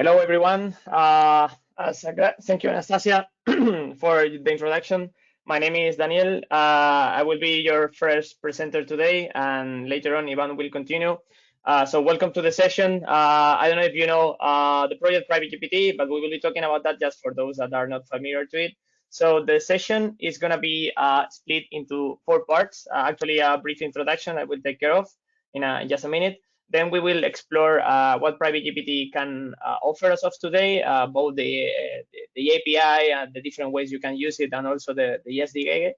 Hello, everyone. Thank you, Anastasia, for the introduction. My name is Daniel. I will be your first presenter today, and later on, Ivan will continue. So welcome to the session. I don't know if you know the project PrivateGPT, but we will be talking about that just for those that are not familiar to it. So the session is going to be split into 4 parts. Actually, a brief introduction I will take care of in just a minute. Then we will explore what PrivateGPT can offer us of today, both the API and the different ways you can use it, and also the SDK,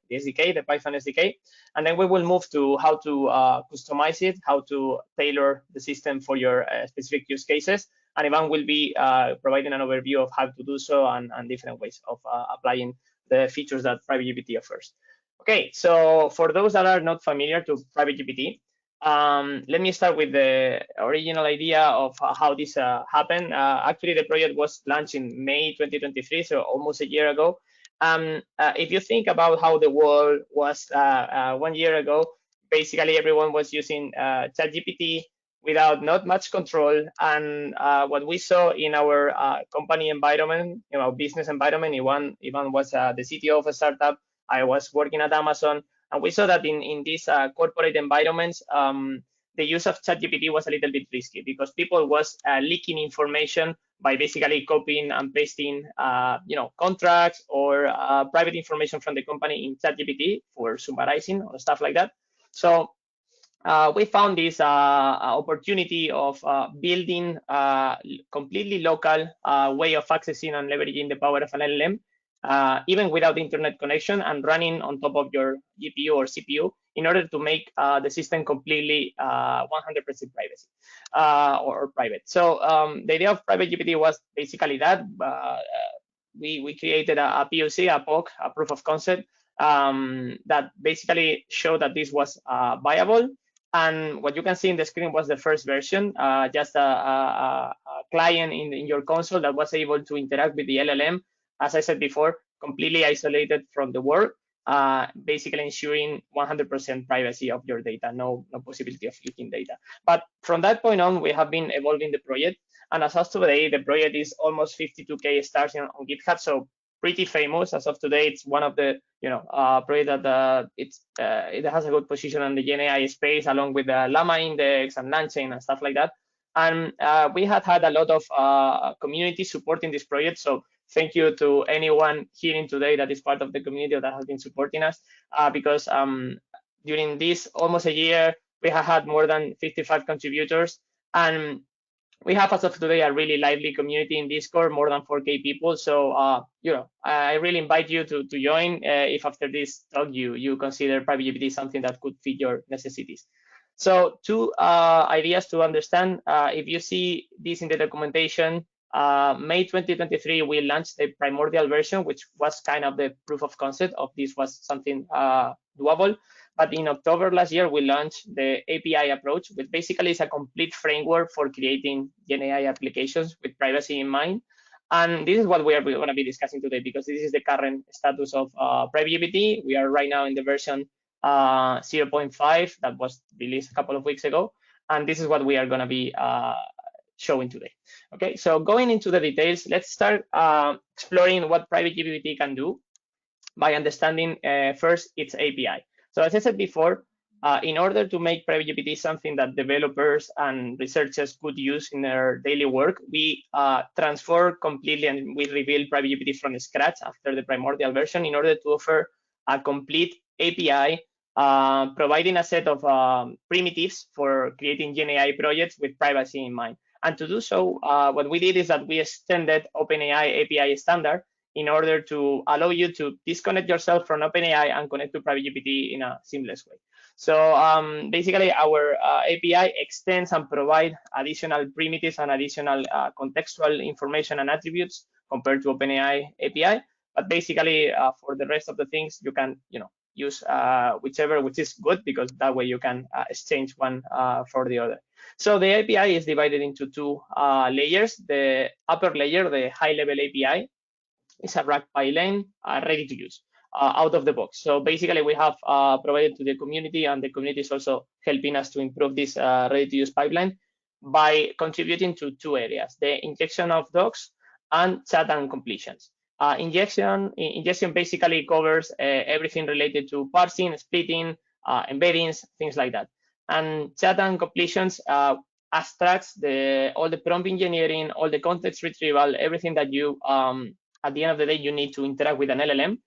the Python SDK. And then we will move to how to customize it, how to tailor the system for your specific use cases. And Ivan will be providing an overview of how to do so and different ways of applying the features that PrivateGPT offers. Okay, so for those that are not familiar to PrivateGPT, let me start with the original idea of how this happened. Actually, the project was launched in May 2023, so almost a year ago. If you think about how the world was 1 year ago, basically everyone was using ChatGPT without not much control. And what we saw in our company environment, business environment, Ivan was the CTO of a startup. I was working at Amazon. And we saw that in these corporate environments, the use of ChatGPT was a little bit risky because people was leaking information by basically copying and pasting, contracts or private information from the company in ChatGPT for summarizing or stuff like that. So we found this opportunity of building a completely local way of accessing and leveraging the power of an LLM. Even without internet connection and running on top of your GPU or CPU in order to make the system completely 100% privacy or private. So the idea of PrivateGPT was basically that. We created a POC, a POC, a proof of concept that basically showed that this was viable. And what you can see in the screen was the first version, just a client in your console that was able to interact with the LLM, as I said before, completely isolated from the world, basically ensuring 100% privacy of your data, no possibility of leaking data. But from that point on, we have been evolving the project. And as of today, the project is almost 52K stars on GitHub, so pretty famous. As of today, it's one of the project that it has a good position in the GenAI space, along with the Llama Index and LangChain and stuff like that. And we had a lot of community supporting this project. So thank you to anyone hearing today that is part of the community that has been supporting us, because during this almost a year, we have had more than 55 contributors. And we have, as of today, a really lively community in Discord, more than 4K people. So, I really invite you to join if after this talk you consider PrivateGPT something that could fit your necessities. So 2 ideas to understand. If you see this in the documentation, May 2023, we launched the primordial version, which was kind of the proof of concept of this was something doable. But in October last year, we launched the API approach, which basically is a complete framework for creating GenAI applications with privacy in mind. And this is what we are going to be discussing today, because this is the current status of PrivateGPT. We are right now in the version 0.5 that was released a couple of weeks ago. And this is what we are going to be showing today. Okay, so going into the details, let's start exploring what PrivateGPT can do by understanding first its API. So as I said before, in order to make PrivateGPT something that developers and researchers could use in their daily work, we transform completely and we rebuild PrivateGPT from scratch after the primordial version in order to offer a complete API, providing a set of primitives for creating GenAI projects with privacy in mind. And to do so, what we did is that we extended OpenAI API standard in order to allow you to disconnect yourself from OpenAI and connect to PrivateGPT in a seamless way. So basically, our API extends and provides additional primitives and additional contextual information and attributes compared to OpenAI API. But basically, for the rest of the things, you can use whichever, which is good, because that way you can exchange one for the other. So the API is divided into 2 layers. The upper layer, the high-level API, is a RAG pipeline ready to use out of the box. So basically, we have provided to the community, and the community is also helping us to improve this ready to use pipeline. by contributing to two areas: the injection of docs and chat and completions. Injection basically covers everything related to parsing, splitting, embeddings, things like that. And chat and completions abstracts all the prompt engineering, all the context retrieval, everything that you at the end of the day you need to interact with an LLM.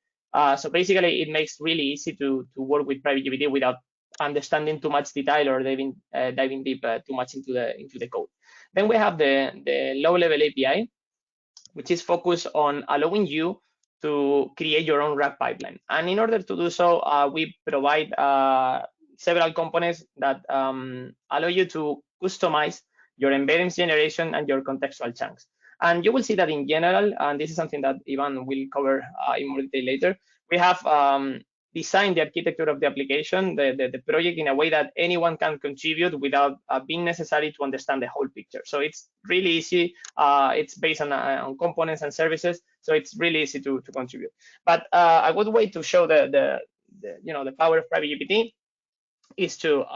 So basically, it makes really easy to work with PrivateGPT without understanding too much detail or diving deep too much into the code. Then we have the low-level API, which is focused on allowing you to create your own RAG pipeline. And in order to do so, we provide several components that allow you to customize your embeddings generation and your contextual chunks. And you will see that in general, and this is something that Ivan will cover in more detail later, we have designed the architecture of the application, the project, in a way that anyone can contribute without being necessary to understand the whole picture. So it's really easy. It's based on components and services, so it's really easy to contribute. But a good way to show the power of PrivateGPT is to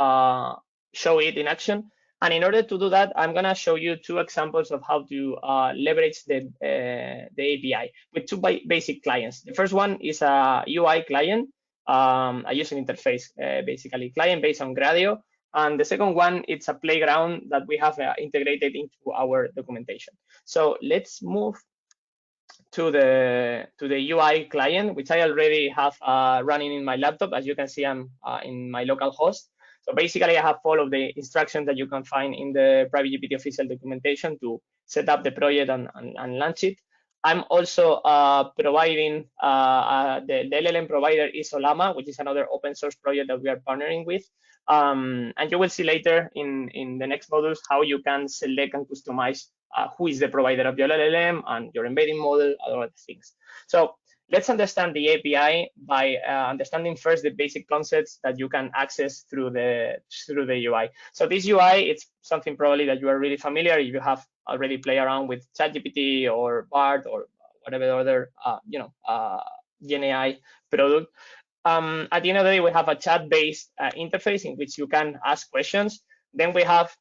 show it in action. And in order to do that, I'm going to show you two examples of how to leverage the API with two basic clients. The first one is a UI client, a user interface, basically client based on Gradio. And the second one, it's a playground that we have integrated into our documentation. So let's move to the UI client, which I already have running in my laptop. As you can see, I'm in my local host. So basically, I have followed the instructions that you can find in the PrivateGPT official documentation to set up the project and launch it. I'm also providing, the LLM provider is Olama, which is another open source project that we are partnering with. And you will see later in the next modules how you can select and customize who is the provider of your LLM and your embedding model, other things. So let's understand the API by understanding first the basic concepts that you can access through the UI. So this UI, it's something probably that you are really familiar if you have already played around with ChatGPT or BART or whatever other GenAI product. At the end of the day, we have a chat-based interface in which you can ask questions. Then we have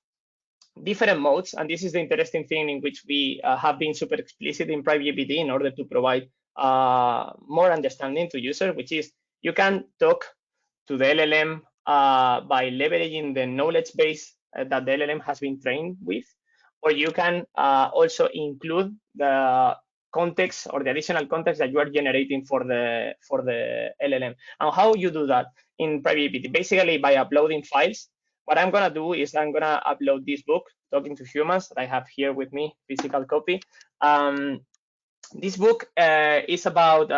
different modes, and this is the interesting thing in which we have been super explicit in PrivateGPT in order to provide more understanding to users, which is you can talk to the LLM by leveraging the knowledge base that the LLM has been trained with, or you can also include the context or the additional context that you are generating for the LLM. And how you do that in PrivateGPT? Basically by uploading files. What I'm going to do is I'm going to upload this book, Talking to Humans, that I have here with me, physical copy. This book is about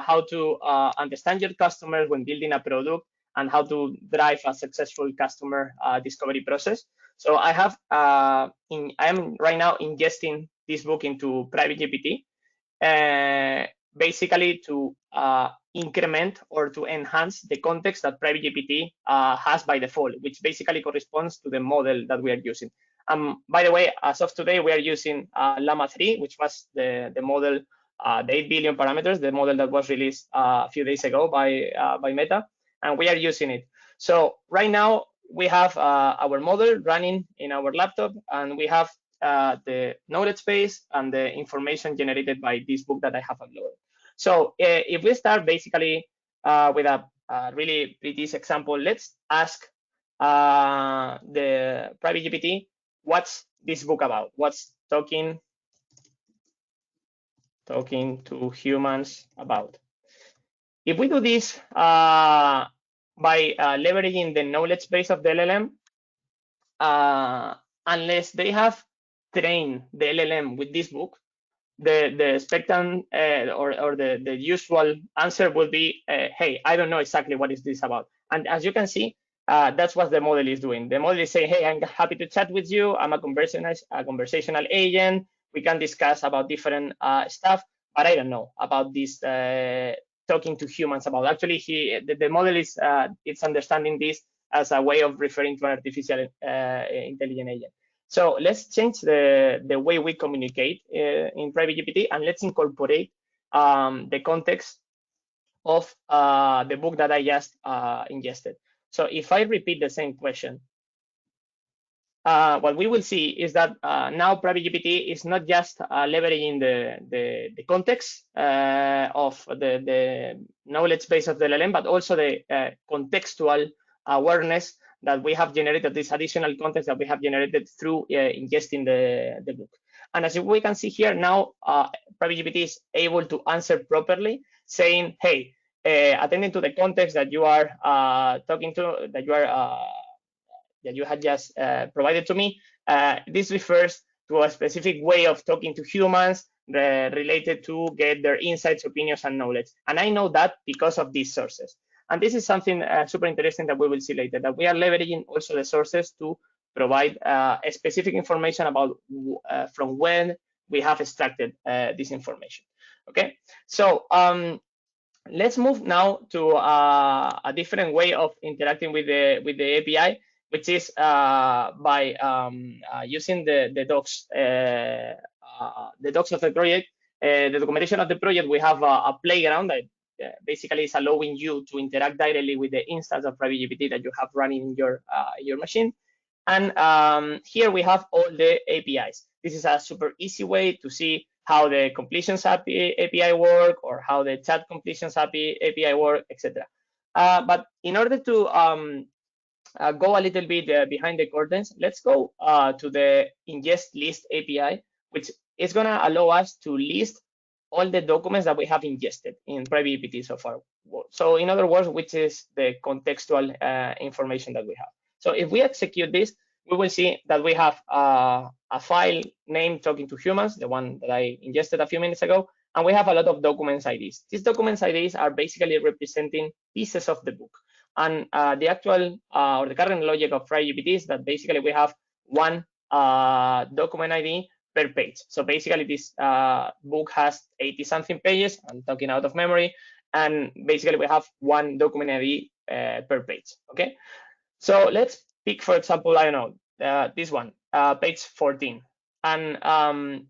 how to understand your customers when building a product and how to drive a successful customer discovery process. So I have, I am right now ingesting this book into PrivateGPT, basically to increment or to enhance the context that PrivateGPT has by default, which basically corresponds to the model that we are using. By the way, as of today, we are using Llama 3, which was the model, the 8 billion parameters, the model that was released a few days ago by Meta, and we are using it. So right now, we have our model running in our laptop, and we have the knowledge base and the information generated by this book that I have uploaded. So if we start basically with a really pretty example, let's ask the PrivateGPT, what's this book about? What's Talking to Humans about? If we do this by leveraging the knowledge base of the LLM, unless they have trained the LLM with this book, the expectant or the usual answer will be, hey, I don't know exactly what is this about. And as you can see, that's what the model is doing. The model is saying, hey, I'm happy to chat with you. I'm a conversational agent. We can discuss about different stuff, but I don't know about this talking to humans about. Actually, the model is it's understanding this as a way of referring to an artificial intelligent agent. So let's change the way we communicate in PrivateGPT, and let's incorporate the context of the book that I just ingested. So if I repeat the same question, what we will see is that now PrivateGPT is not just leveraging the context of the knowledge base of the LLM, but also the contextual awareness that we have generated, this additional context that we have generated through ingesting the book. And as we can see here now, PrivateGPT is able to answer properly, saying, hey, attending to the context that you are talking to, that you had just provided to me, this refers to a specific way of talking to humans related to get their insights, opinions, and knowledge. And I know that because of these sources. And this is something super interesting that we will see later, that we are leveraging also the sources to provide a specific information about from when we have extracted this information. Okay, so let's move now to a different way of interacting with the API, which is by using the docs of the project, the documentation of the project. We have a playground that basically is allowing you to interact directly with the instance of PrivateGPT that you have running in your machine. And here we have all the APIs. This is a super easy way to see how the completions API work, or how the chat completions API work, etc. But in order to go a little bit behind the curtains, let's go to the ingest list API, which is going to allow us to list all the documents that we have ingested in PrivateGPT so far. So in other words, which is the contextual information that we have. So if we execute this, we will see that we have a file name talking to humans, the one that I ingested a few minutes ago, and we have a lot of documents IDs. These documents IDs are basically representing pieces of the book. And the actual or the current logic of PrivateGPT is that basically we have one document ID per page. So basically this book has 80-something pages, I'm talking out of memory, and basically we have one document ID per page, okay? So let's pick, for example, I don't know, this one, page 14. And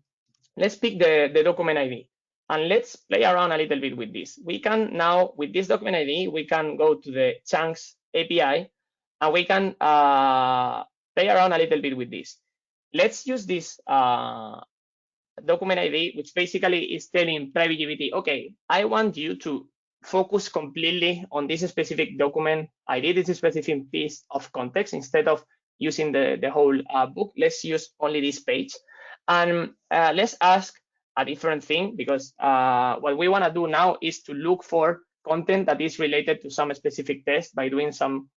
let's pick the document ID. And let's play around a little bit with this. We can now, with this document ID, we can go to the chunks API, and we can play around a little bit with this. Let's use this document ID, which basically is telling PrivateGPT, okay, I want you to focus completely on this specific document ID, this specific piece of context, instead of using the whole book. Let's use only this page. And let's ask a different thing, because what we want to do now is to look for content that is related to some specific test by doing some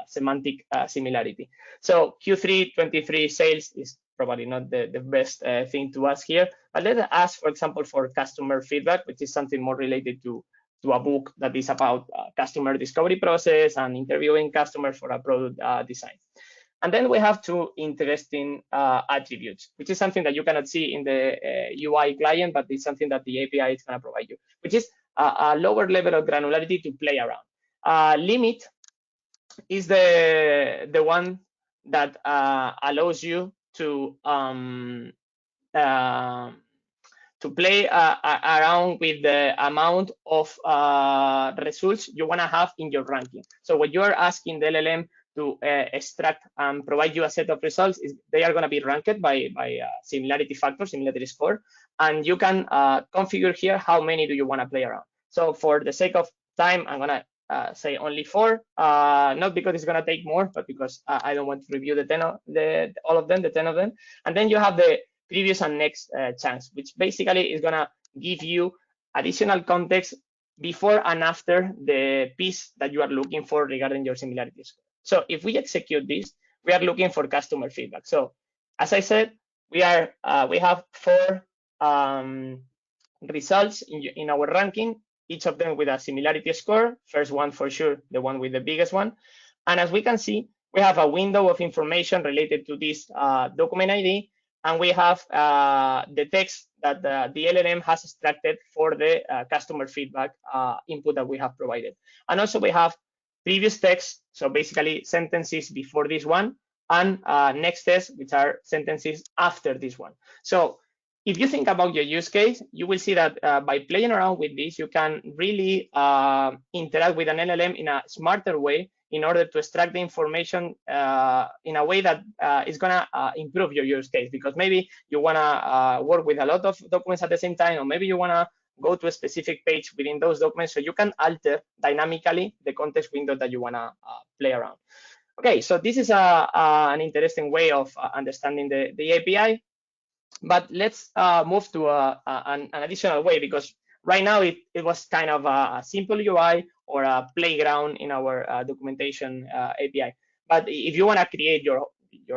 semantic similarity. So Q3 23 sales is probably not the best thing to ask here, but let's ask, for example, for customer feedback, which is something more related to a book that is about customer discovery process and interviewing customers for a product design. And then we have two interesting attributes, which is something that you cannot see in the UI client, but it's something that the API is going to provide you, which is a lower level of granularity to play around. Limit is the one that allows you to play around with the amount of results you want to have in your ranking. So what you are asking the LLM to extract and provide you a set of results, is they are going to be ranked by similarity factor, similarity score, and you can configure here how many do you want to play around. So for the sake of time, I'm going to say only 4, not because it's going to take more, but because I don't want to review all of them, the 10 of them. And then you have the previous and next chunks, which basically is going to give you additional context before and after the piece that you are looking for regarding your similarity score. So if we execute this, we are looking for customer feedback. So as I said, we have 4 results in our ranking, each of them with a similarity score. First one for sure, the one with the biggest one. And as we can see, we have a window of information related to this document ID, and we have the text that the LLM has extracted for the customer feedback input that we have provided. And also we have previous text, so basically sentences before this one, and next text, which are sentences after this one. So if you think about your use case, you will see that by playing around with this, you can really interact with an LLM in a smarter way in order to extract the information in a way that is going to improve your use case. Because maybe you want to work with a lot of documents at the same time, or maybe you want to go to a specific page within those documents, so you can alter dynamically the context window that you want to play around. Okay, so this is an interesting way of understanding the API. But let's move to an additional way, because right now it was kind of a simple UI or a playground in our documentation API. But if you want to create your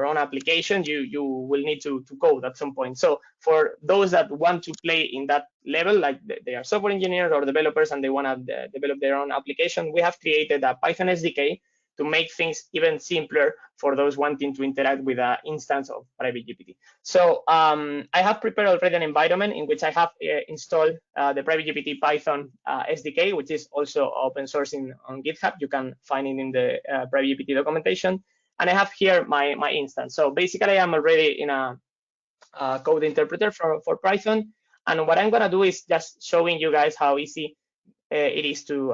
own application, you will need to code at some point. So for those that want to play in that level, like they are software engineers or developers and they want to develop their own application, we have created a Python SDK to make things even simpler for those wanting to interact with an instance of PrivateGPT. So I have prepared already an environment in which I have installed the PrivateGPT Python SDK, which is also open source on GitHub. You can find it in the PrivateGPT documentation. And I have here my instance. So basically, I'm already in a code interpreter for Python. And what I'm going to do is just showing you guys how easy it is to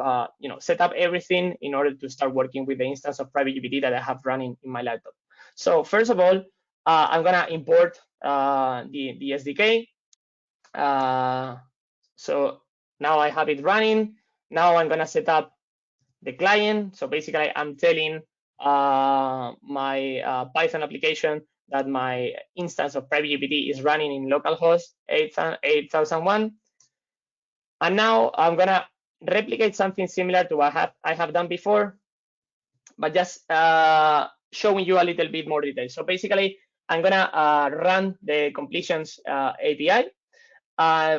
set up everything in order to start working with the instance of PrivateGPT that I have running in my laptop. So first of all, I'm gonna import the SDK. So now I have it running. Now I'm gonna set up the client. So basically, I'm telling my Python application that my instance of PrivateGPT is running in localhost 8001. And now I'm gonna replicate something similar to what I have done before, but just showing you a little bit more detail. So basically, I'm gonna run the completions API.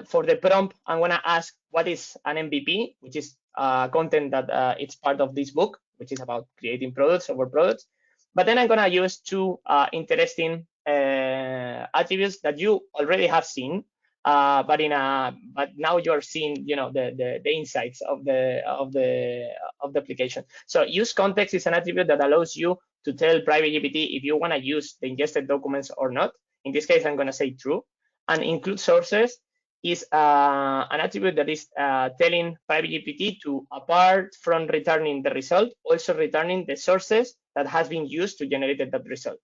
For the prompt, I'm gonna ask what is an MVP, which is content that it's part of this book, which is about creating products over products. But then I'm gonna use two interesting attributes that you already have seen. But now you're seeing, the insights of the application. So use context is an attribute that allows you to tell PrivateGPT if you want to use the ingested documents or not. In this case, I'm going to say true. And include sources is an attribute that is telling PrivateGPT to, apart from returning the result, also returning the sources that has been used to generate that result.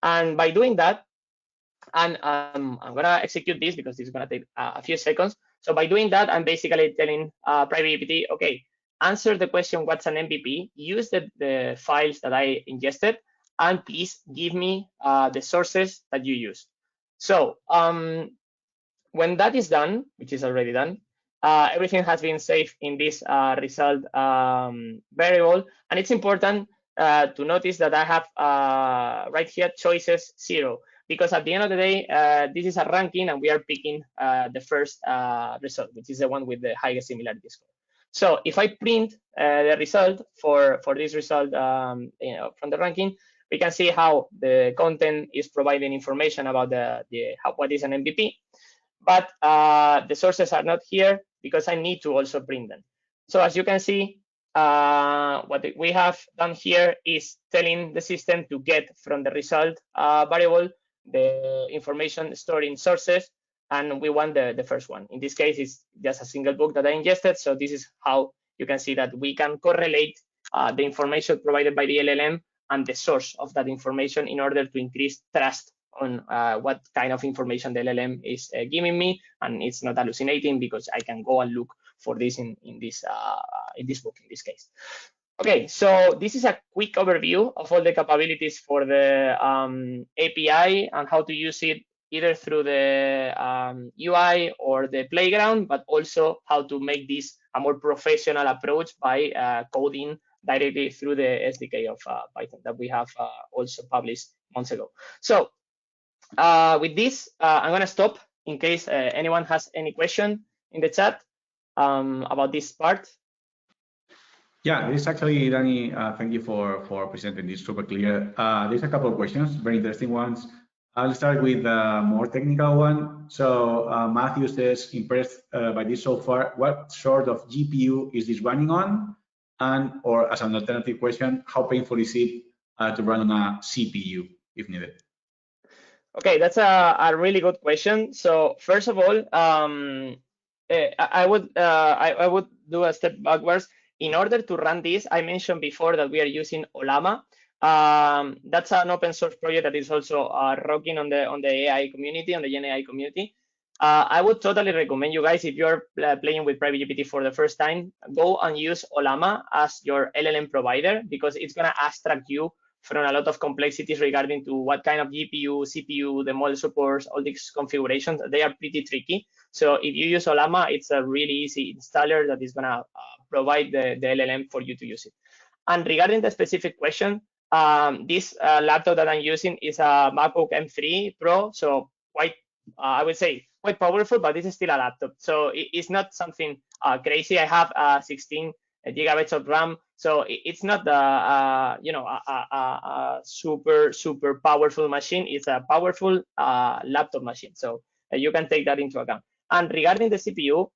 And by doing that, and I'm going to execute this because this is going to take a few seconds. So by doing that, I'm basically telling PrivateGPT, okay, answer the question, what's an MVP? Use the files that I ingested, and please give me the sources that you use. So when that is done, which is already done, everything has been saved in this result variable. And it's important to notice that I have right here choices 0. Because at the end of the day, this is a ranking and we are picking the first result, which is the one with the highest similarity score. So if I print the result for this result from the ranking, we can see how the content is providing information about what is an MVP. But the sources are not here because I need to also print them. So as you can see, what we have done here is telling the system to get from the result variable the information stored in sources, and we want the first one. In this case, it's just a single book that I ingested. So this is how you can see that we can correlate the information provided by the LLM and the source of that information in order to increase trust on what kind of information the LLM is giving me, and it's not hallucinating because I can go and look for this in this book in this case. Okay, so this is a quick overview of all the capabilities for the API and how to use it either through the UI or the playground, but also how to make this a more professional approach by coding directly through the SDK of Python that we have also published months ago. So with this, I'm going to stop in case anyone has any question in the chat about this part. Yeah, this is actually, Danny, thank you for presenting this super clear. There's a couple of questions, very interesting ones. I'll start with a more technical one. So Matthew says, impressed by this so far. What sort of GPU is this running on? And, or as an alternative question, how painful is it to run on a CPU if needed? Okay, that's a really good question. So first of all, I would do a step backwards. In order to run this, I mentioned before that we are using Olama. That's an open source project that is also rocking on the AI community, on the GenAI community. I would totally recommend you guys, if you're playing with PrivateGPT for the first time, go and use Olama as your LLM provider, because it's gonna abstract you from a lot of complexities regarding to what kind of GPU, CPU, the model supports, all these configurations. They are pretty tricky. So if you use Olama, it's a really easy installer that is gonna provide the LLM for you to use it. And regarding the specific question, this laptop that I'm using is a MacBook M3 Pro, so quite, I would say, quite powerful, but this is still a laptop. So it's not something crazy. I have 16 gigabytes of RAM, so it's not a super powerful machine. It's a powerful laptop machine, so you can take that into account. And regarding the CPU,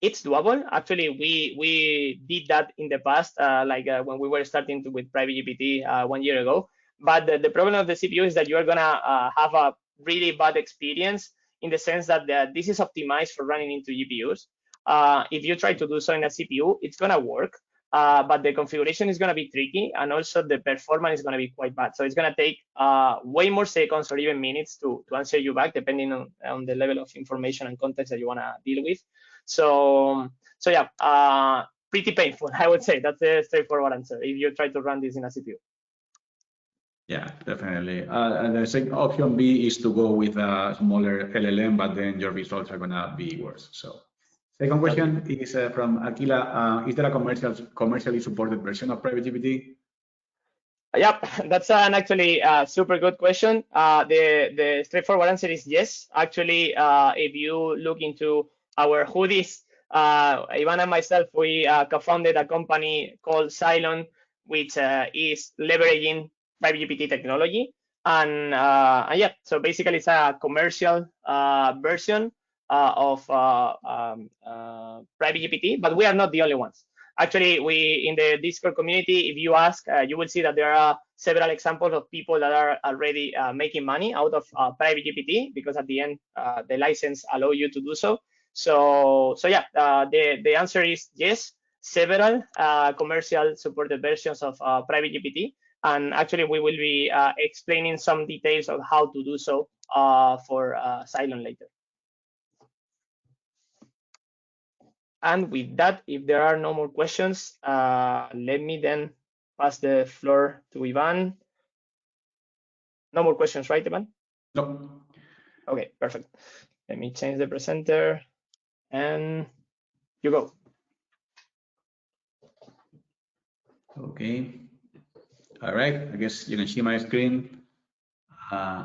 it's doable. Actually, we did that in the past, when we were starting with PrivateGPT 1 year ago. But the problem of the CPU is that you are gonna have a really bad experience, in the sense that this is optimized for running into GPUs. If you try to do so in a CPU, it's gonna work, but the configuration is gonna be tricky, and also the performance is gonna be quite bad. So it's gonna take way more seconds or even minutes to answer you back, depending on the level of information and context that you wanna deal with. So yeah, pretty painful, I would say. That's a straightforward answer if you try to run this in a CPU. Yeah, definitely. And the second option B is to go with a smaller LLM, but then your results are gonna be worse. So, second question is from Aquila. Is there a commercially supported version of PrivateGPT? Yep, that's an actually super good question. The straightforward answer is yes. Actually, if you look into our hoodies, Ivan and myself, we co-founded a company called Cylon, which is leveraging PrivateGPT technology. And yeah, so basically it's a commercial version of PrivateGPT, but we are not the only ones. Actually, we in the Discord community, if you ask, you will see that there are several examples of people that are already making money out of PrivateGPT, because at the end, the license allow you to do so. So yeah, the answer is yes. Several commercial supported versions of PrivateGPT, and actually we will be explaining some details of how to do so for Cylon later. And with that, if there are no more questions, let me then pass the floor to Ivan. No more questions, right, Ivan? No. Okay, perfect. Let me change the presenter, and you go. Okay. All right. I guess you can see my screen.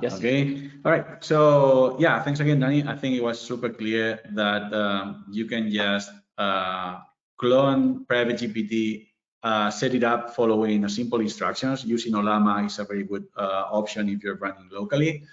Yes. Okay. All right. So yeah, thanks again, Danny. I think it was super clear that you can just clone PrivateGPT, set it up following simple instructions. Using Olama is a very good option if you're running locally,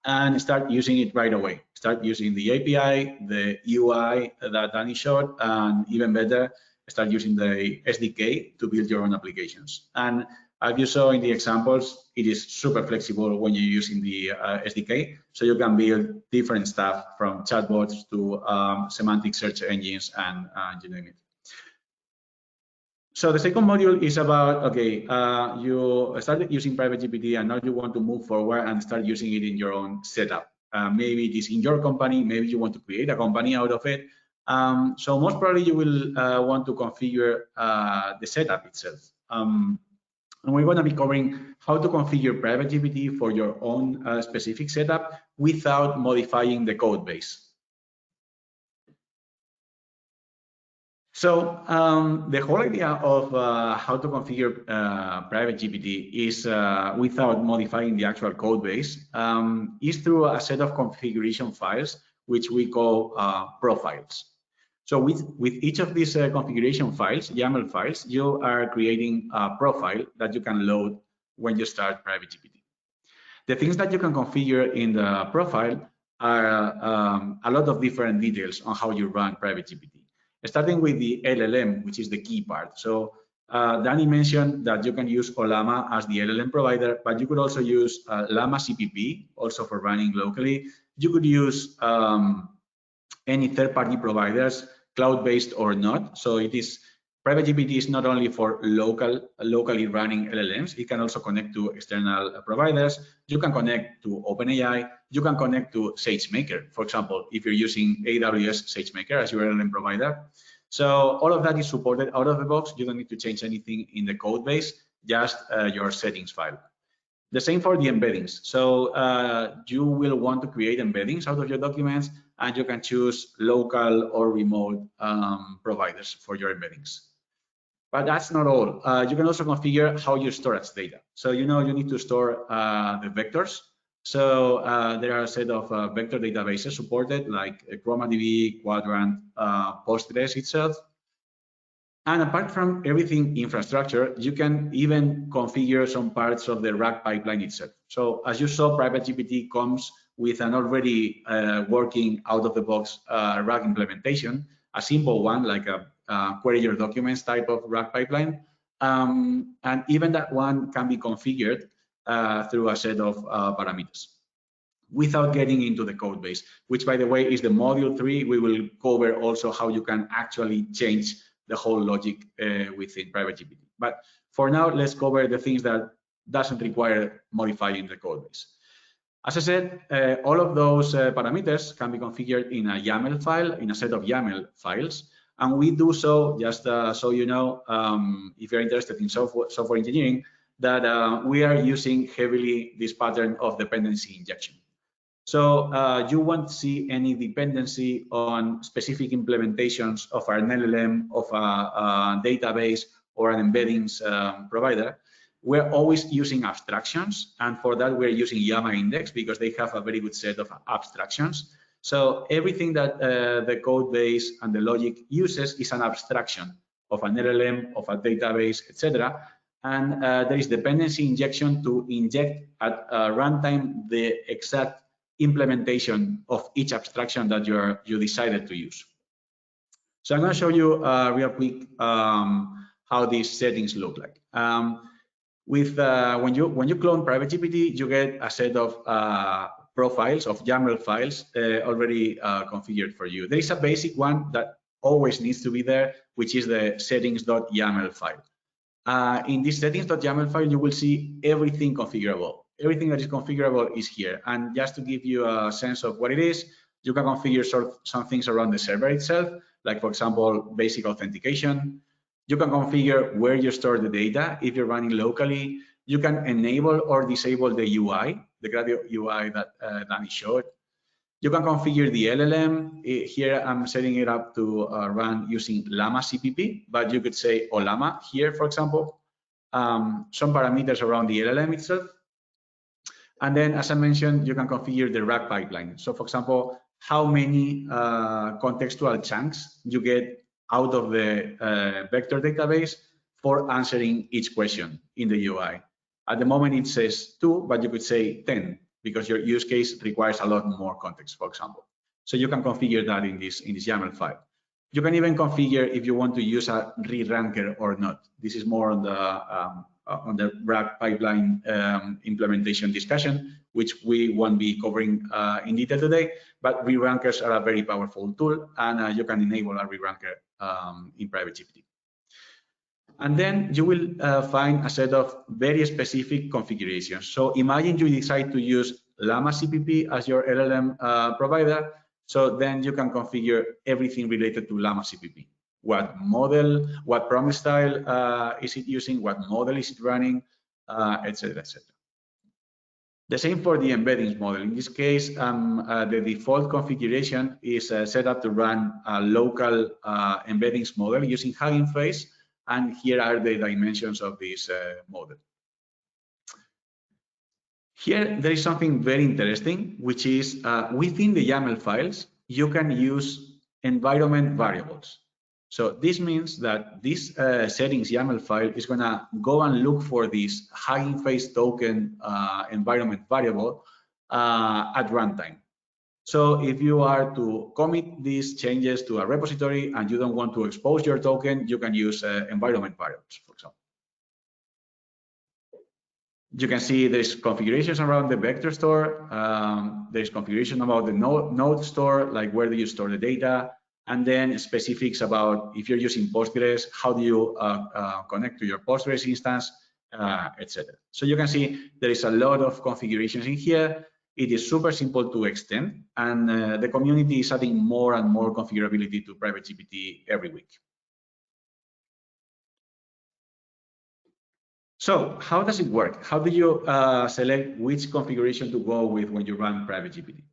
and start using it right away. Start using the API, the UI that Danny showed, and even better, start using the SDK to build your own applications. And as you saw in the examples, it is super flexible when you're using the SDK, so you can build different stuff from chatbots to semantic search engines and you name it. So the second module is about, okay, you started using PrivateGPT and now you want to move forward and start using it in your own setup. Maybe it is in your company, maybe you want to create a company out of it. So most probably you will want to configure the setup itself. And we're going to be covering how to configure PrivateGPT for your own specific setup without modifying the code base. So the whole idea of how to configure PrivateGPT is without modifying the actual code base is through a set of configuration files, which we call profiles. So with each of these configuration files, YAML files, you are creating a profile that you can load when you start PrivateGPT. The things that you can configure in the profile are a lot of different details on how you run PrivateGPT. Starting with the LLM, which is the key part. So Danny mentioned that you can use Ollama as the LLM provider, but you could also use Llama CPP also for running locally. You could use any third-party providers, cloud-based or not. So it is PrivateGPT is not only for locally running LLMs, it can also connect to external providers. You can connect to OpenAI. You can connect to SageMaker, for example, if you're using AWS SageMaker as your LLM provider. So all of that is supported out of the box. You don't need to change anything in the code base, just your settings file. The same for the embeddings. So you will want to create embeddings out of your documents, and you can choose local or remote providers for your embeddings. But that's not all. You can also configure how you store its data. So you need to store the vectors. So there are a set of vector databases supported, like ChromaDB, Quadrant, Postgres itself. And apart from everything infrastructure, you can even configure some parts of the RAG pipeline itself. So as you saw, PrivateGPT comes with an already working out-of-the-box RAG implementation, a simple one like a query your documents type of RAG pipeline. And even that one can be configured through a set of parameters without getting into the code base, which, by the way, is the module 3. We will cover also how you can actually change the whole logic within PrivateGPT. But for now, let's cover the things that doesn't require modifying the code base. As I said, all of those parameters can be configured in a YAML file, in a set of YAML files. And we do so, just so you know, if you're interested in software engineering, that we are using heavily this pattern of dependency injection. So you won't see any dependency on specific implementations of an LLM, of a database, or an embeddings provider. We're always using abstractions, and for that we're using Llama Index because they have a very good set of abstractions. So everything that the code base and the logic uses is an abstraction of an LLM, of a database, etc. And there is dependency injection to inject at runtime the exact implementation of each abstraction that you decided to use. So I'm going to show you real quick how these settings look like. When you clone PrivateGPT, you get a set of profiles of YAML files already configured for you. There is a basic one that always needs to be there, which is the settings.yaml file. In this settings.yaml file, you will see everything configurable. Everything that is configurable is here. And just to give you a sense of what it is, you can configure some things around the server itself, like, for example, basic authentication. You can configure where you store the data if you're running locally. You can enable or disable the UI, the Gradio UI that Danny showed. You can configure the LLM. Here I'm setting it up to run using Llama CPP, but you could say Ollama here, for example. Some parameters around the LLM itself. And then, as I mentioned, you can configure the RAG pipeline. So, for example, how many contextual chunks you get out of the vector database for answering each question in the UI. At the moment, it says 2, but you could say 10 because your use case requires a lot more context, for example. So you can configure that in this YAML file. You can even configure if you want to use a re-ranker or not. This is more on the RAG pipeline implementation discussion, which we won't be covering in detail today, but re-rankers are a very powerful tool, and you can enable a re-ranker in PrivateGPT. And then you will find a set of very specific configurations. So imagine you decide to use Llama CPP as your LLM provider. So then you can configure everything related to Llama CPP. What model, what prompt style is it using, what model is it running, etc., etc. The same for the embeddings model. In this case, the default configuration is set up to run a local embeddings model using Hugging Face, and here are the dimensions of this model. Here, there is something very interesting, which is within the YAML files, you can use environment variables. So this means that this settings YAML file is going to go and look for this Hugging Face token environment variable at runtime. So if you are to commit these changes to a repository and you don't want to expose your token, you can use environment variables, for example. You can see there's configurations around the vector store. There's configuration about the node store, like where do you store the data, and then specifics about if you're using Postgres, how do you connect to your Postgres instance, etc. So you can see there is a lot of configurations in here. It is super simple to extend, and the community is adding more and more configurability to PrivateGPT every week. So how does it work? How do you select which configuration to go with when you run PrivateGPT?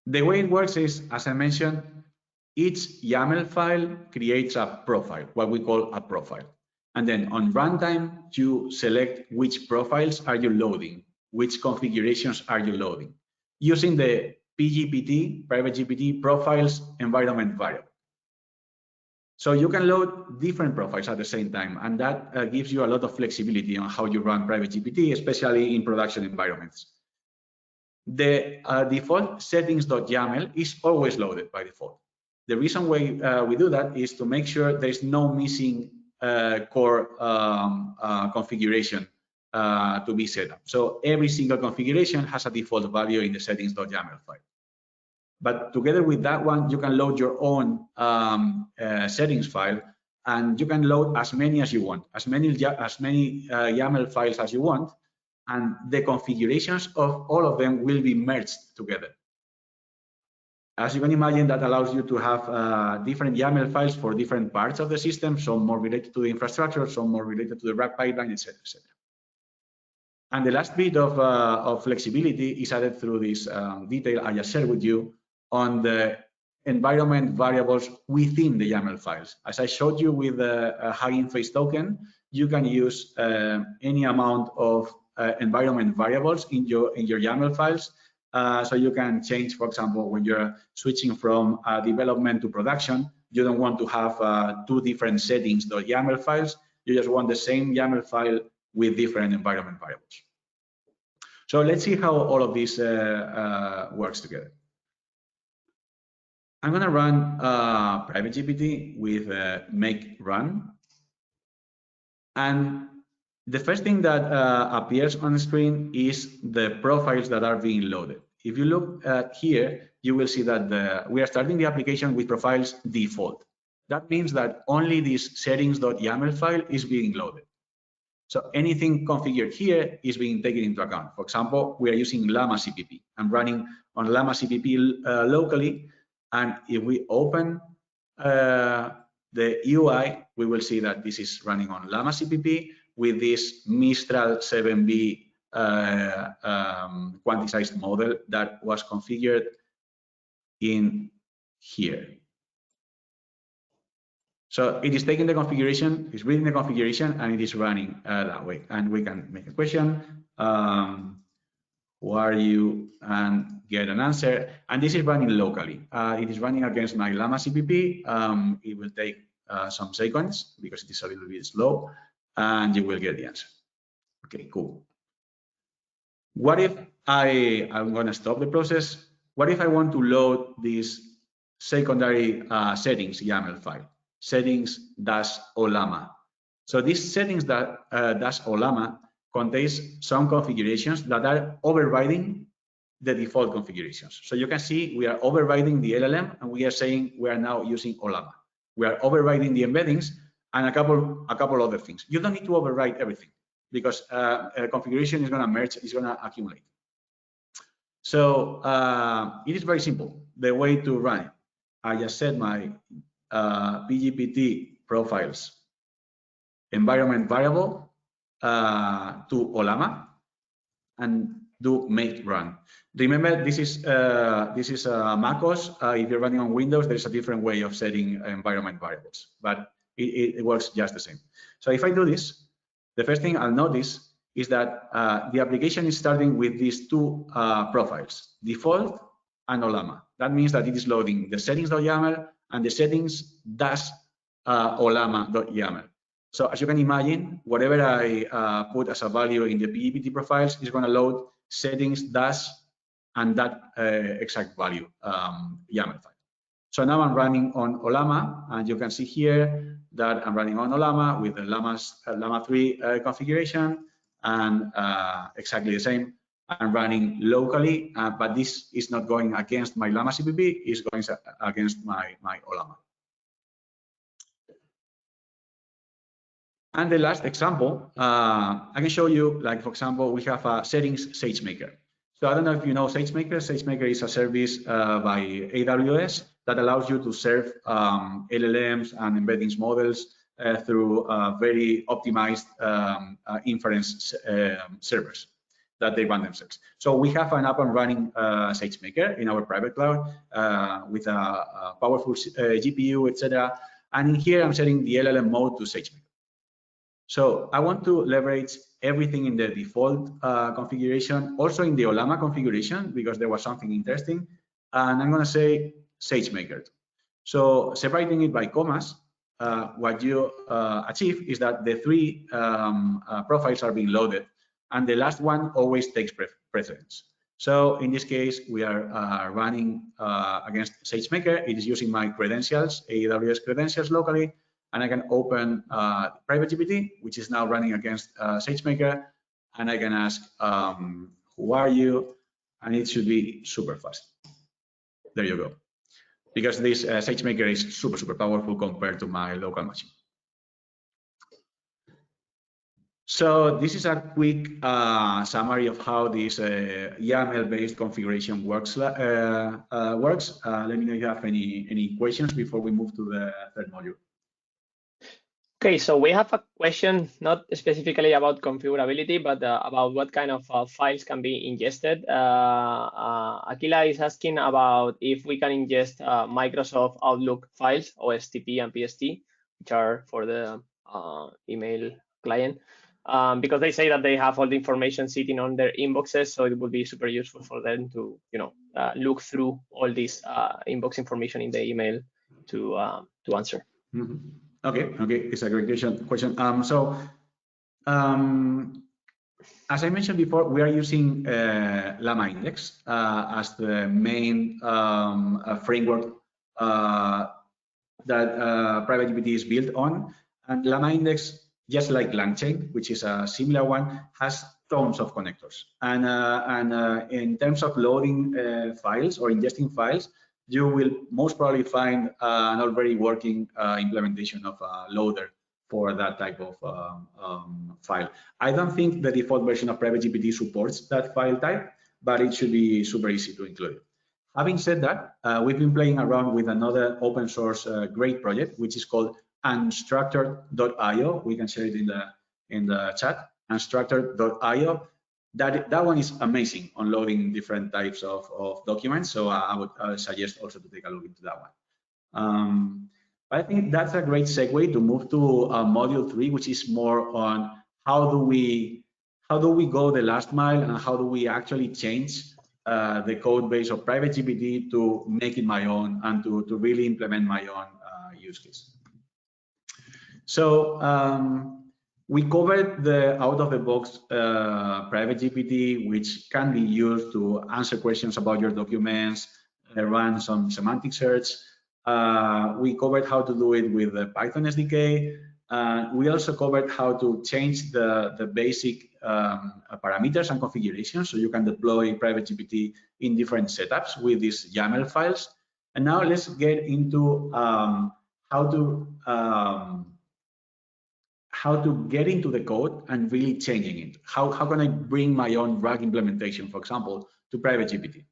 The way it works is, as I mentioned, each YAML file creates a profile, what we call a profile. And then on runtime, you select which profiles are you loading, which configurations are you loading, using the PGPT, PrivateGPT profiles environment variable. So you can load different profiles at the same time, and that gives you a lot of flexibility on how you run PrivateGPT, especially in production environments. The default settings.yaml is always loaded by default. The reason why we do that is to make sure there's no missing core configuration to be set up. So every single configuration has a default value in the settings.yaml file. But together with that one, you can load your own settings file, and you can load as many as you want, as many YAML files as you want, and the configurations of all of them will be merged together. As you can imagine, that allows you to have different YAML files for different parts of the system, some more related to the infrastructure, some more related to the RAG pipeline, etc., etc. And the last bit of flexibility is added through this detail I just shared with you on the environment variables within the YAML files. As I showed you with the Hugging Face token, you can use any amount of environment variables in your YAML files. So you can change, for example, when you're switching from development to production, you don't want to have two different settings.yaml files. You just want the same YAML file with different environment variables. So let's see how all of this works together. I'm going to run PrivateGPT with make run. And the first thing that appears on the screen is the profiles that are being loaded. If you look at here, you will see that we are starting the application with profiles default. That means that only this settings.yaml file is being loaded. So anything configured here is being taken into account. For example, we are using Llama CPP. I'm running on Llama CPP locally. And if we open the UI, we will see that this is running on Llama CPP with this Mistral 7B quantized model that was configured in here. So it is taking the configuration, it's reading the configuration, and it is running that way. And we can make a question, who are you, and get an answer. And this is running locally. It is running against my Llama CPP. It will take some seconds because it is a little bit slow, and you will get the answer. Okay, cool. What if I'm going to stop the process? What if I want to load this secondary settings YAML file, settings-olama? So this settings-olama contains some configurations that are overriding the default configurations. So you can see we are overriding the LLM, and we are saying we are now using Olama. We are overriding the embeddings and a couple other things. You don't need to override everything because configuration is going to merge, is going to accumulate. So it is very simple, the way to run it. I just set my PGPT profiles environment variable to Olama and do make run. Remember, this is macOS. If you're running on Windows, there's a different way of setting environment variables, but it works just the same. So if I do this, the first thing I'll notice is that the application is starting with these two profiles, default and Olama. That means that it is loading the settings.yaml and the settings-olama.yaml. So as you can imagine, whatever I put as a value in the PGPT profiles is going to load settings-olama and that exact value YAML file. So now I'm running on Ollama, and you can see here that I'm running on Ollama with the Llama 3 configuration, and exactly the same. I'm running locally, but this is not going against my Llama CPP, it's going against my Ollama. And the last example, I can show you, like, for example, we have a settings SageMaker. So I don't know if you know SageMaker. SageMaker is a service by AWS that allows you to serve LLMs and embeddings models through very optimized inference servers that they run themselves. So we have an up and running SageMaker in our private cloud with a powerful GPU, etc. And in here, I'm setting the LLM mode to SageMaker. So I want to leverage everything in the default configuration, also in the Ollama configuration, because there was something interesting. And I'm going to say SageMaker. So separating it by commas, what you achieve is that the three profiles are being loaded, and the last one always takes precedence. So in this case, we are running against SageMaker. It is using my credentials, AWS credentials locally, and I can open PrivateGPT, which is now running against SageMaker, and I can ask, who are you? And it should be super fast. There you go. Because this SageMaker is super, super powerful compared to my local machine. So this is a quick summary of how this YAML-based configuration works. Let me know if you have any questions before we move to the third module. Okay, so we have a question not specifically about configurability, but about what kind of files can be ingested. Aquila is asking about if we can ingest Microsoft Outlook files, OSTP and PST, which are for the email client, because they say that they have all the information sitting on their inboxes, so it would be super useful for them to, look through all this inbox information in the email to answer. Mm-hmm. Okay, it's a great question. As I mentioned before, we are using Llama Index as the main framework that PrivateGPT is built on. And Llama Index, just like LangChain, which is a similar one, has tons of connectors. And in terms of loading files or ingesting files, you will most probably find an already working implementation of a loader for that type of file. I don't think the default version of PrivateGPT supports that file type, but it should be super easy to include. Having said that, we've been playing around with another open source great project, which is called unstructured.io. We can share it in the chat. Unstructured.io. That one is amazing on loading different types of documents. So I would suggest also to take a look into that one. I think that's a great segue to move to module 3, which is more on how do we go the last mile and how do we actually change the code base of PrivateGPT to make it my own and to really implement my own use case. So we covered the out-of-the-box PrivateGPT, which can be used to answer questions about your documents, run some semantic search. We covered how to do it with the Python SDK. We also covered how to change the basic parameters and configurations, so you can deploy PrivateGPT in different setups with these YAML files. And now let's get into how to get into the code and really changing it. How can I bring my own RAG implementation, for example, to PrivateGPT?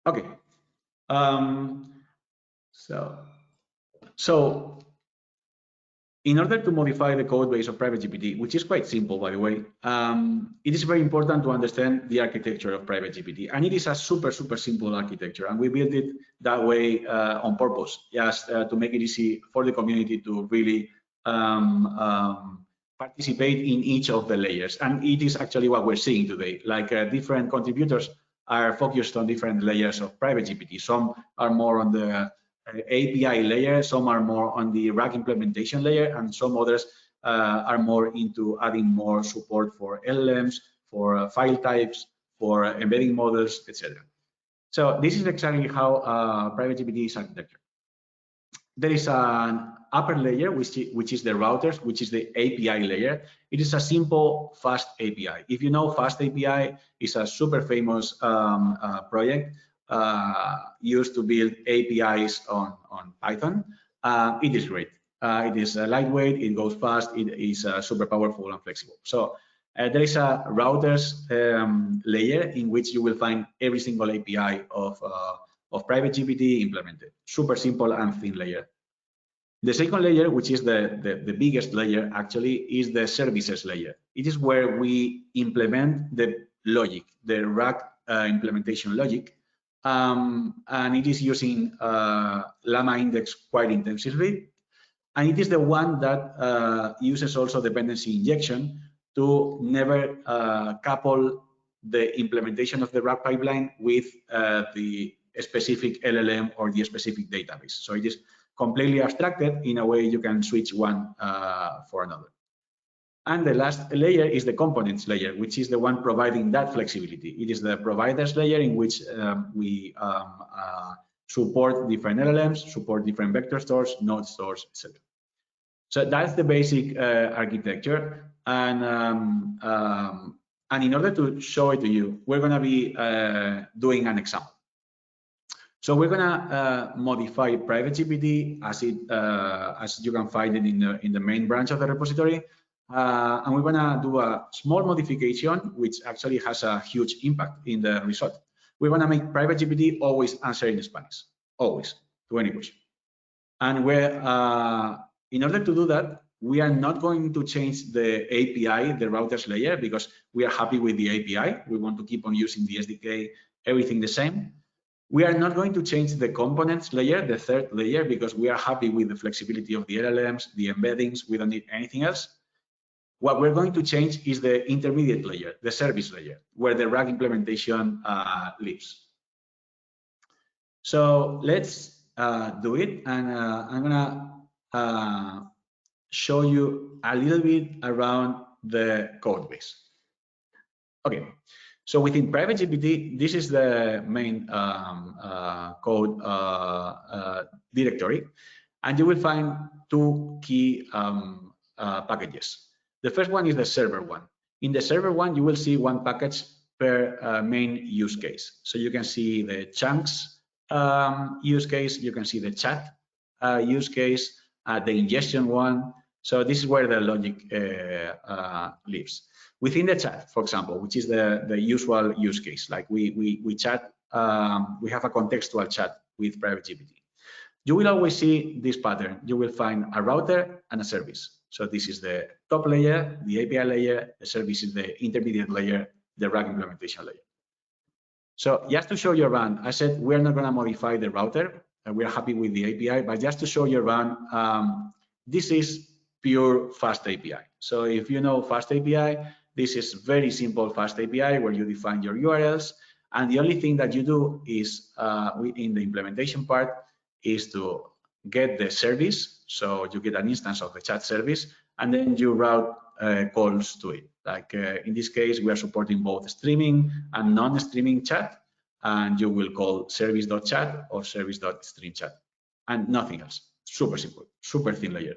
Okay. So in order to modify the code base of PrivateGPT, which is quite simple, by the way, it is very important to understand the architecture of PrivateGPT. And it is a super, super simple architecture. And we built it that way on purpose, just to make it easy for the community to really participate in each of the layers. And it is actually what we're seeing today. Like different contributors are focused on different layers of PrivateGPT. Some are more on the API layer, some are more on the RAG implementation layer, and some others are more into adding more support for LLMs, for file types, for embedding models, etc. So this is exactly how PrivateGPT is architected. There is an upper layer, which is the routers, which is the API layer. It is a simple fast API. If you know, fast API is a super famous project used to build APIs on Python. It is great. It is lightweight, it goes fast, it is super powerful and flexible. So there is a routers layer in which you will find every single API of PrivateGPT implemented. Super simple and thin layer. The second layer, which is the biggest layer actually, is the services layer. It is where we implement the logic, the RAG implementation logic, and it is using Llama index quite intensively. And it is the one that uses also dependency injection to never couple the implementation of the RAG pipeline with the specific LLM or the specific database. So it is completely abstracted in a way you can switch one for another. And the last layer is the components layer, which is the one providing that flexibility. It is the providers layer in which we support different LLMs, support different vector stores, node stores, etc. So that's the basic architecture. And in order to show it to you, we're going to be doing an example. So we're going to modify PrivateGPT as you can find it in the main branch of the repository. And we're going to do a small modification, which actually has a huge impact in the result. We're going to make PrivateGPT always answer in Spanish, always, to any question. And in order to do that, we are not going to change the API, the routers layer, because we are happy with the API. We want to keep on using the SDK, everything the same. We are not going to change the components layer, the third layer, because we are happy with the flexibility of the LLMs, the embeddings. We don't need anything else. What we're going to change is the intermediate layer, the service layer, where the RAG implementation lives. So let's do it, and I'm gonna show you a little bit around the code base. Okay, so within PrivateGPT, this is the main code directory, and you will find two key packages. The first one is the server one. In the server one, you will see one package per main use case. So you can see the chunks use case, you can see the chat use case, the ingestion one. So this is where the logic lives. Within the chat, for example, which is the usual use case, like we chat, we have a contextual chat with PrivateGPT. You will always see this pattern. You will find a router and a service. So this is the top layer, the API layer, the service is the intermediate layer, the RAG implementation layer. So just to show you around, I said we're not going to modify the router. We're happy with the API, but just to show you around, this is pure fast API. So if you know fast API, this is very simple fast API where you define your URLs. And the only thing that you do is in the implementation part is to get the service. So you get an instance of the chat service, and then you route calls to it. Like in this case, we are supporting both streaming and non-streaming chat, and you will call service.chat or service.streamchat, and nothing else. Super simple, super thin layer.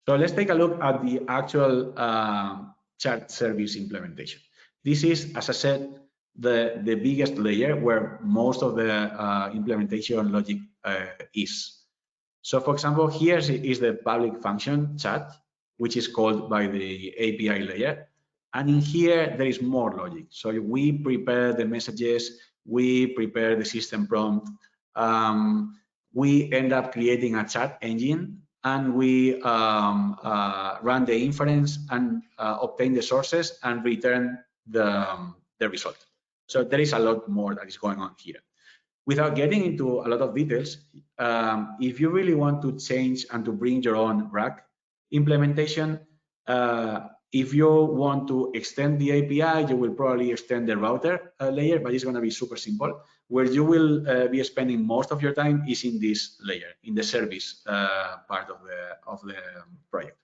So let's take a look at the actual chat service implementation. This is, as I said, the biggest layer where most of the implementation logic is. So for example, here is the public function chat, which is called by the API layer. And in here, there is more logic. So we prepare the messages, we prepare the system prompt, we end up creating a chat engine, and we run the inference and obtain the sources and return the result. So there is a lot more that is going on here. Without getting into a lot of details, if you really want to change and to bring your own RAG implementation, if you want to extend the API, you will probably extend the router layer, but it's going to be super simple. Where you will be spending most of your time is in this layer, in the service part of the project.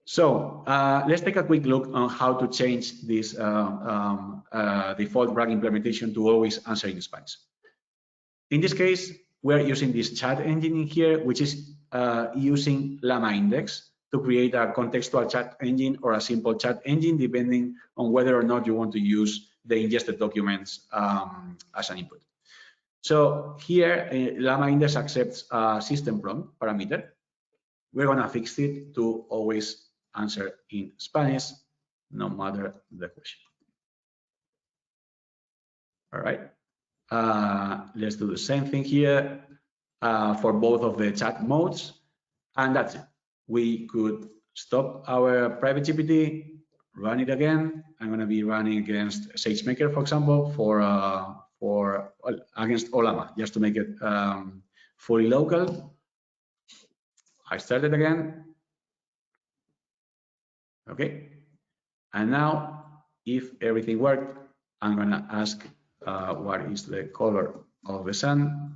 So let's take a quick look on how to change this default RAG implementation to always answer in Spanish. In this case, we're using this chat engine in here, which is using Llama index to create a contextual chat engine or a simple chat engine, depending on whether or not you want to use the ingested documents as an input. So here, Llama index accepts a system prompt parameter. We're going to fix it to always answer in Spanish, no matter the question. All right. Let's do the same thing here for both of the chat modes. And that's it. We could stop our PrivateGPT, run it again. I'm going to be running against SageMaker, for example, against Llama, just to make it fully local. I started again. Okay. And now, if everything worked, I'm going to ask what is the color of the sun.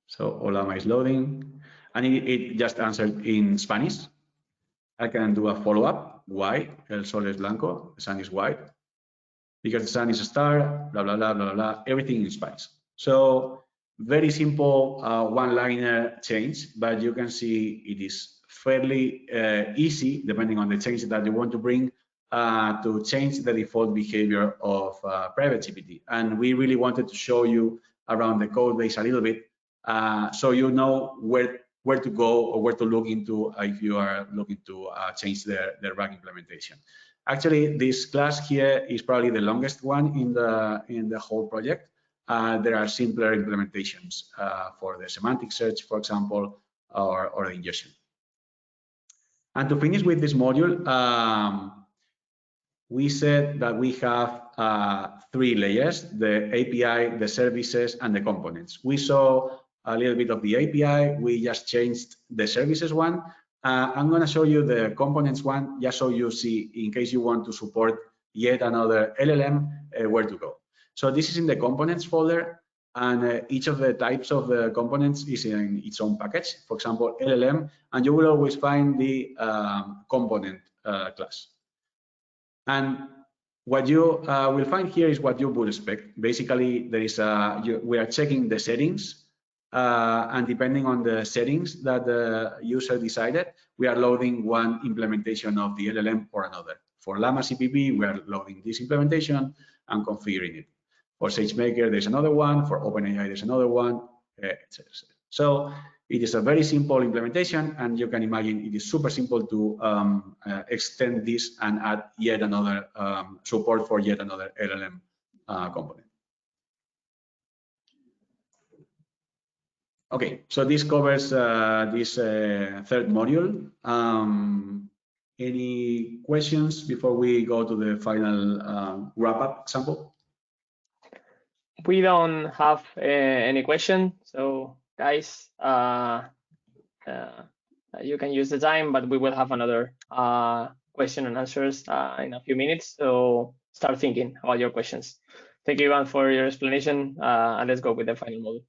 So Llama is loading, and it just answered in Spanish. I can do a follow-up. Why? El sol es blanco. The sun is white. Because the sun is a star, blah, blah, blah, blah, blah, everything in Spanish. So very simple one-liner change, but you can see it is fairly easy, depending on the change that you want to bring, to change the default behavior of PrivateGPT. And we really wanted to show you around the code base a little bit, so you know where to go or where to look into if you are looking to change the RAG implementation. Actually, this class here is probably the longest one in the whole project. There are simpler implementations for the semantic search, for example, or the ingestion. And to finish with this module, we said that we have 3 layers: the API, the services, and the components. We saw a little bit of the API. We just changed the services one. I'm going to show you the components one, just so you see, in case you want to support yet another LLM, where to go. So this is in the components folder, and each of the types of the components is in its own package. For example, LLM, and you will always find the component class. And what you will find here is what you would expect. Basically, there is we are checking the settings. And depending on the settings that the user decided, we are loading one implementation of the LLM or another. For Llama CPP, we are loading this implementation and configuring it. For SageMaker, there's another one. For OpenAI, there's another one, etc. So it is a very simple implementation, and you can imagine it is super simple to extend this and add yet another support for yet another LLM component. Okay, so this covers this third module. Any questions before we go to the final wrap-up example? We don't have any question, so guys, you can use the time, but we will have another question and answers in a few minutes. So start thinking about your questions. Thank you, Ivan, for your explanation, and let's go with the final module.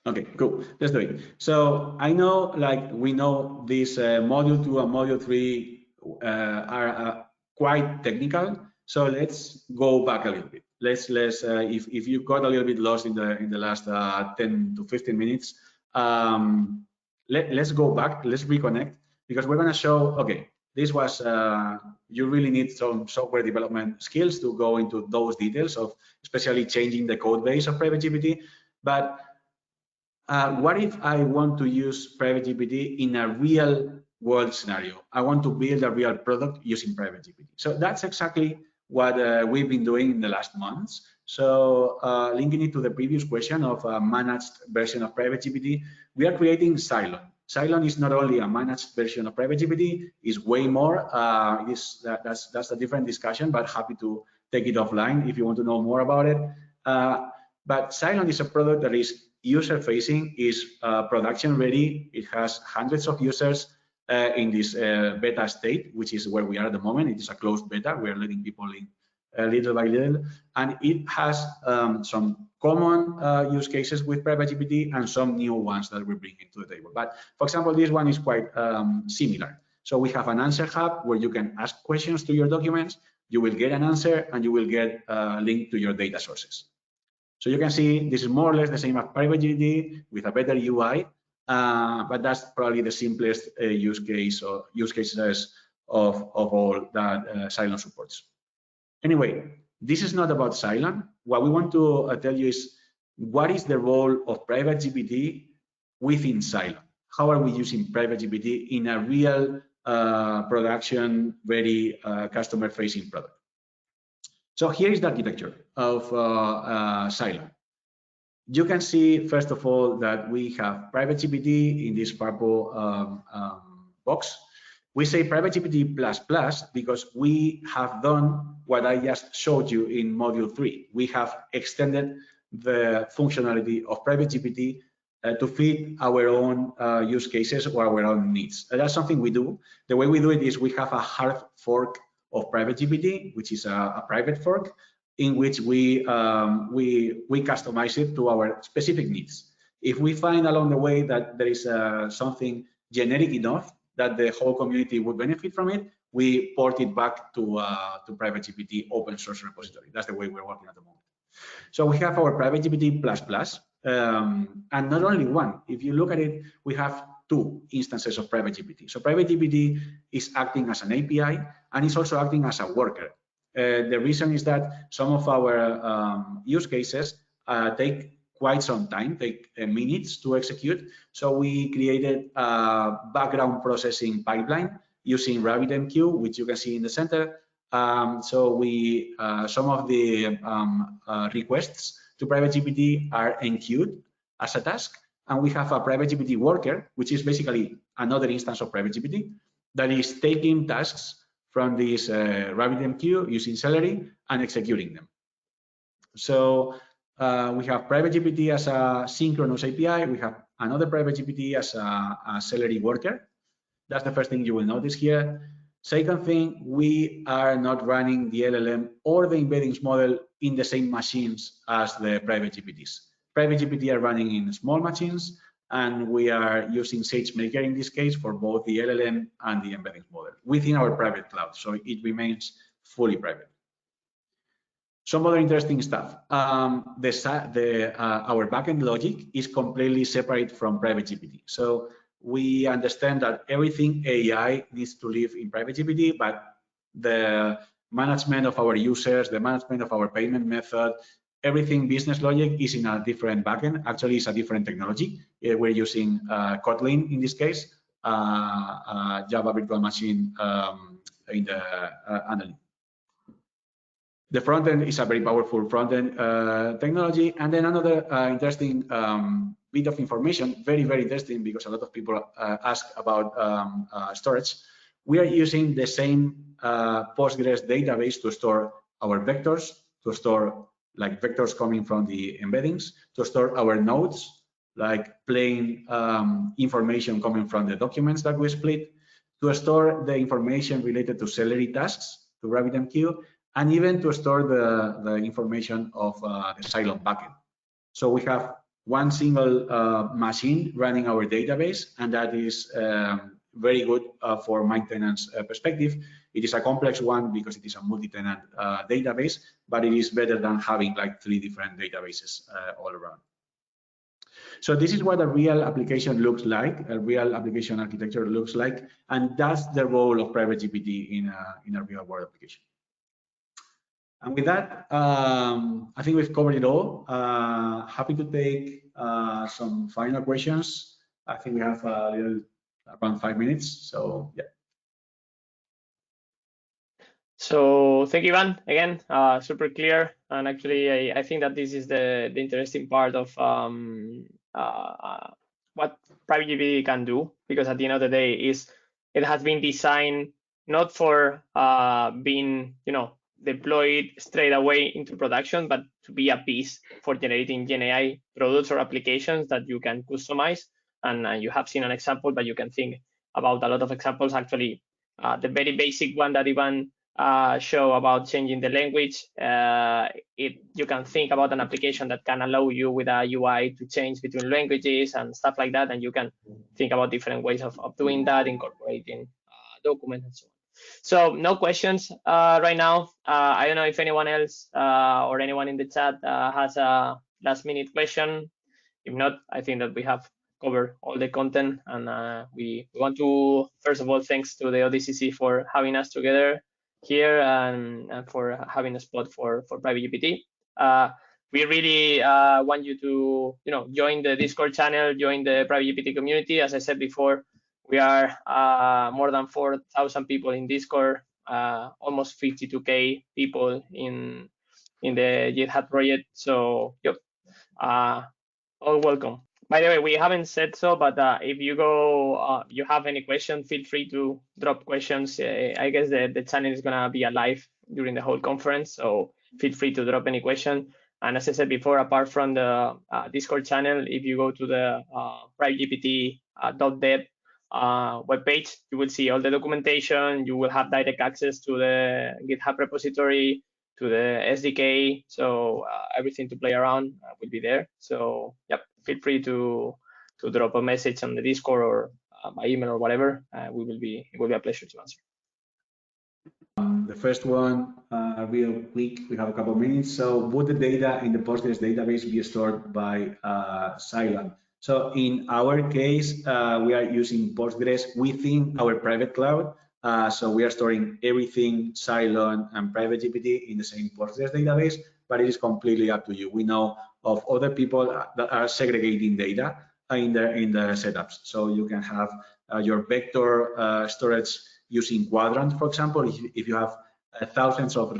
Okay, cool. Let's do it. So I know, like, we know this module 2 and module 3 are quite technical. So let's go back a little bit. Let's if you got a little bit lost in the last 10 to 15 minutes, let's go back. Let's reconnect, because we're going to show. Okay, this was you really need some software development skills to go into those details of especially changing the code base of PrivateGPT. But what if I want to use PrivateGPT in a real world scenario? I want to build a real product using PrivateGPT. So that's exactly what we've been doing in the last months. So linking it to the previous question of a managed version of PrivateGPT, we are creating Cylon. Cylon is not only a managed version of PrivateGPT, it's way more. That's a different discussion, but happy to take it offline if you want to know more about it. But Cylon is a product that is user-facing, is production ready. It has hundreds of users in this beta state, which is where we are at the moment. It is a closed beta. We are letting people in little by little, and it has some common use cases with PrivateGPT and some new ones that we're bringing to the table. But for example, this one is quite similar. So we have an answer hub where you can ask questions to your documents, you will get an answer, and you will get a link to your data sources. So you can see this is more or less the same as PrivateGPT with a better UI, but that's probably the simplest use cases of all that Cylon supports. Anyway, this is not about Cylon. What we want to tell you is what is the role of PrivateGPT within Cylon? How are we using PrivateGPT in a real production, very customer-facing product? So here is the architecture of Cylon. You can see, first of all, that we have PrivateGPT in this purple box. We say PrivateGPT++ because we have done what I just showed you in module 3. We have extended the functionality of PrivateGPT to fit our own use cases or our own needs. That's something we do. The way we do it is we have a hard fork of PrivateGPT, which is a private fork, in which we customize it to our specific needs. If we find along the way that there is something generic enough that the whole community would benefit from it, we port it back to PrivateGPT open source repository. That's the way we're working at the moment. So we have our PrivateGPT++, and not only one. If you look at it, we have 2 instances of PrivateGPT. So PrivateGPT is acting as an API, and it's also acting as a worker. The reason is that some of our use cases take quite some time, take minutes to execute. So we created a background processing pipeline using RabbitMQ, which you can see in the center. So we some of the requests to PrivateGPT are enqueued as a task, and we have a PrivateGPT worker, which is basically another instance of PrivateGPT that is taking tasks from this RabbitMQ using Celery and executing them. So we have PrivateGPT as a synchronous API. We have another PrivateGPT as a Celery worker. That's the first thing you will notice here. Second thing, we are not running the LLM or the embeddings model in the same machines as the PrivateGPTs. PrivateGPT are running in small machines, and we are using SageMaker in this case for both the LLM and the embeddings model within our private cloud, so it remains fully private. Some other interesting stuff. Our backend logic is completely separate from PrivateGPT. So we understand that everything AI needs to live in PrivateGPT, but the management of our users, the management of our payment method, everything business logic is in a different backend. Actually, it's a different technology. We're using Kotlin in this case, Java virtual machine in the underneath. The front end is a very powerful front end technology. And then another interesting bit of information, very, very interesting, because a lot of people ask about storage. We are using the same Postgres database to store our vectors, to store like vectors coming from the embeddings, to store our nodes, like plain information coming from the documents that we split, to store the information related to Celery tasks, to RabbitMQ, and even to store the information of the Cylon backend. So we have one single machine running our database, and that is very good for maintenance perspective. It is a complex one because it is a multi-tenant database, but it is better than having like 3 different databases all around. So this is what a real application looks like, a real application architecture looks like, and that's the role of PrivateGPT in a real world application. And with that, I think we've covered it all. Happy to take some final questions. I think we have around 5 minutes, so yeah. So thank you, Ivan, again, super clear. And actually, I think that this is the interesting part of what PrivateGPT can do, because at the end of the day, it has been designed not for being, deployed straight away into production, but to be a piece for generating GenAI products or applications that you can customize. And you have seen an example, but you can think about a lot of examples. Actually, the very basic one that Ivan show about changing the language. You can think about an application that can allow you with a UI to change between languages and stuff like that, and you can think about different ways of doing that, incorporating documents and so on. So no questions right now. I don't know if anyone else or anyone in the chat has a last minute question. If not, I think that we have covered all the content, and we want to, first of all, thanks to the ODSC for having us together here and for having a spot for PrivateGPT. We really want you to join the Discord channel, join the PrivateGPT community. As I said before, we are more than 4,000 people in Discord, almost 52K people in the GitHub project. So yep, all welcome. By the way, we haven't said so, but if you go, you have any question, feel free to drop questions. I guess the channel is gonna be alive during the whole conference, so feel free to drop any question. And as I said before, apart from the Discord channel, if you go to the PrivateGPT.dev webpage, you will see all the documentation. You will have direct access to the GitHub repository, to the SDK, so everything to play around will be there. So yep, feel free to drop a message on the Discord or by email or whatever. It will be a pleasure to answer. The first one, real quick, we have a couple of minutes. So would the data in the Postgres database be stored by Cylon? So in our case, we are using Postgres within our private cloud. So we are storing everything Cylon and PrivateGPT in the same Postgres database, but it is completely up to you. We know of other people that are segregating data in the setups. So you can have your vector storage using Quadrant, for example. If you have thousands of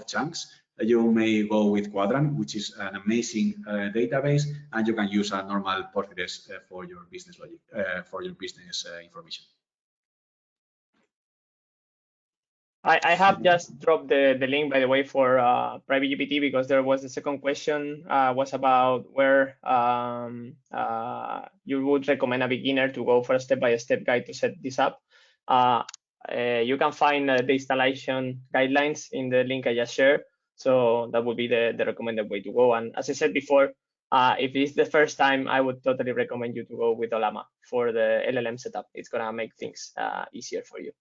chunks, you may go with Quadrant, which is an amazing database, and you can use a normal Postgres for your business logic, for your business information. I have just dropped the link, by the way, for PrivateGPT, because there was the second question was about where you would recommend a beginner to go for a step-by-step guide to set this up. You can find the installation guidelines in the link I just shared. So that would be the recommended way to go. And as I said before, if it's the first time, I would totally recommend you to go with Olama for the LLM setup. It's gonna make things easier for you.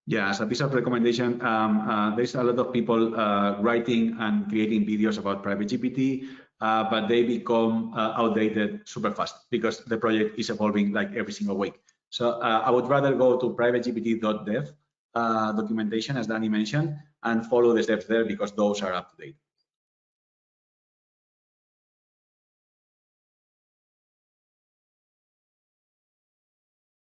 Yeah, as a piece of recommendation, there's a lot of people writing and creating videos about PrivateGPT, but they become outdated super fast because the project is evolving like every single week. So I would rather go to PrivateGPT.dev documentation, as Danny mentioned, and follow the steps there because those are up to date.